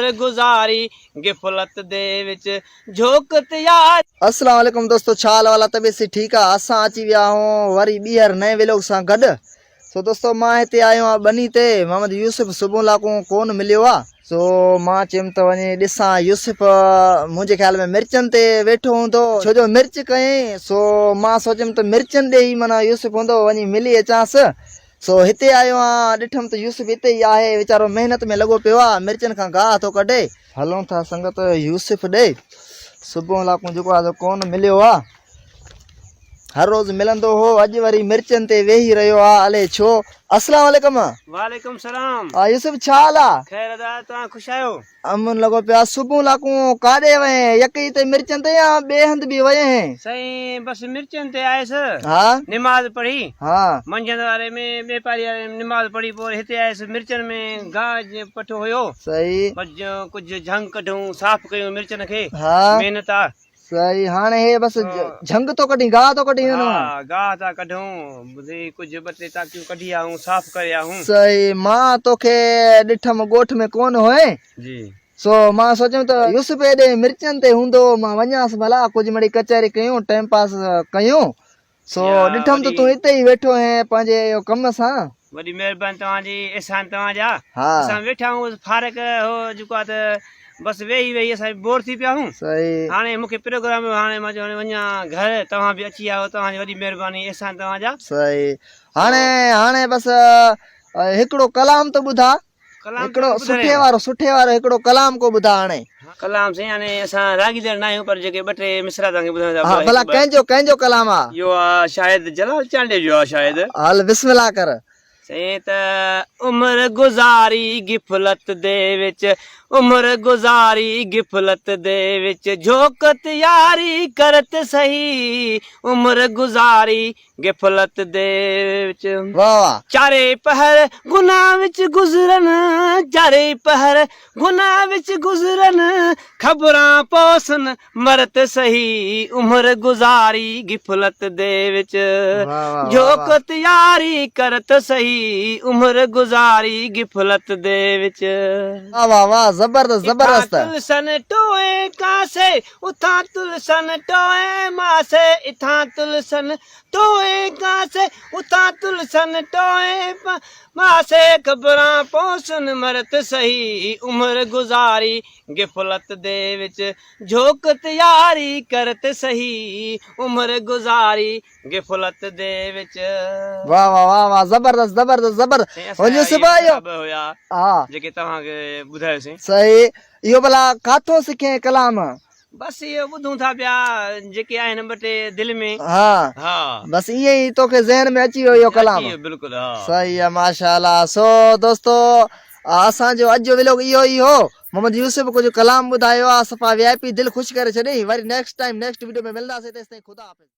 उम्र गुजारी गिफलत दे विच झोकत यार। अस्सलाम वालेकुम दोस्तों, छाल वाला तबीयत से ठीक है। असां अची विया आहियूं वरी ॿीहर नए व्लॉग सां गॾु। सो दोस्तों मां हिते आयो आहियां बनी ते। मोहम्मद यूसुफ सुबुह लाको कोन मिलियो आहे। सो मां चयुमि त वञी ॾिसां यूसुफ मुंहिंजे ख़्याल में मिर्चनि ते वेठो हूंदो, छो जो मिर्च कयईं। सो मां सोचियमि त मिर्चनि ॾे ई माना यूसुफ हूंदो, वञी मिली अचांसि। सो हिते आयो आहियां, ॾिठमि त यूसुफ हिते ई आहे, वीचारो महिनत में लॻो पियो आहे, मिर्चनि खां गाह थो कढे। हलूं था संगत यूसुफ ॾे। सुबुह लाको जेको आहे कोन मिलियो आहे, हर रोज़ मिलंदो हो, अॼु वरी मिर्चनि ते वेही रहियो आहे। अले छो? अस्सलाम वालेकुम। वालेकुम सलाम। यूसुफ छा हाल आहे? खैर अदा, तव्हां ख़ुशि आहियो? अमन लॻो पियो आहे। सुबुह लाको काॾे वए? यकी ते मिर्चनि ते या ॿिए हंधि बि वए हैं? साईं बसि मिर्चनि ते आयसि, हा निमाज़ पढ़ी, हा मंझंदि वारे में ॿिए पारी वारे में निमाज़ पढ़ी, पोइ हिते आयसि। मिर्चनि में गाह पठो हुयो, सही। बसि कुझु झंग कढूं, साफ़ कयूं मिर्चनि खे। हा महिनत आहे। सही। हाणे हे बसि झंग तो कढी, गाह तो कढी वञो। हा, गाह था कढूं, कुझु ॿ टे टाकियूं कढी आऊं, साफ़ करे आऊं। सही। मां तोखे ॾिठमि ॻोठ में कोन होए, जी। सो मां सोचियमि त यूसुफ हेॾे मिर्चनि ते हूंदो, मां वञांसि भला कुझु मिड़ी कचहरी कयूं, टाइम पास कयूं। सो ॾिठमि त तूं हिते ई वेठो आहीं पंहिंजे कम सां। वॾी महिरबानी तव्हांजी, एहसान तव्हांजा। हा असां वेठा आहियूं फारक हो जेको आहे त बसि वेही वेही असां बोर थी पिया आहियूं। सही। हाणे मूंखे प्रोग्राम हुयो, हाणे मां चयो वञा घर, तव्हां बि अची आयो, तव्हांजी वॾी महिरबानी, एहसान तव्हांजा। सही। हाणे बसि हिकिड़ो कलाम तो ॿुधा, हिकिड़ो सुठे वारो हिकिड़ो कलाम को ॿुधा। हाणे कलाम साईं, हाणे असां रागीदड़ न आहियूं, पर जेके ॿ टे मिसरा तव्हांखे ॿुधाईंदा। भला कंहिंजो कलाम आहे? इहो आहे शायदि जलाल चांडे जो आहे शायदि। हल बिस्मिल्लाह कर। साईं त उम्र गुज़ारी गिफलत दे विच, उम्र गुज़ारी गिफलत दे विच झोकत यारी करत सही, उम्र गुज़ारी गिफलत दे विच। वाह वाह। चारे पहर गुनाह विच गुज़रन, चारे पहर गुनाह विच गुज़रन, खबरां पोसन मरत सही, उम्र गुज़ारी गिफलत दे विच झोकत यारी करत सही, उम्र गुज़ारी गिफलत दे विच। वाह वाह वाह, जबरदस्त जबरदस्त। तुलसन टोए कासे, उथां तुलसन टोए मासे, इथां तुलसन टोए कासे, उथां तुलसन टोए मासे, खबरां पोसन मरत सही, उम्र गुज़ारी गिफलत दे विच झोकत यारी करत सही, उम्र गुज़ारी गिफलत दे विच। वाह वाह वाह वाह, जबरदस्त जबरदस्त जबरदस्त। हुया हा जेके तव्हांखे ॿुधायोसीं। सही। इहो भला काथों सिखे कलाम? बसि इहो ॿुधूं था पिया, जेके आहिनि ॿ टे दिलि में। हाँ हाँ, बस ईअं ई तोखे ज़हन में अची वियो इहो कलाम? बिल्कुलु। हाँ, सही आहे, माशाअल्लाह। सो दोस्तों असांजो अॼु जो व्लॉग इहो ई हो। मोहम्मद यूसुफ कुझु कलाम ॿुधायो आहे, सफ़ा VIP दिलि ख़ुशि करे छॾी। वरी नेक्स्ट टाइम नेक्स्ट वीडियो में मिलंदासीं, तेसिताईं ख़ुदा हाफ़िज़।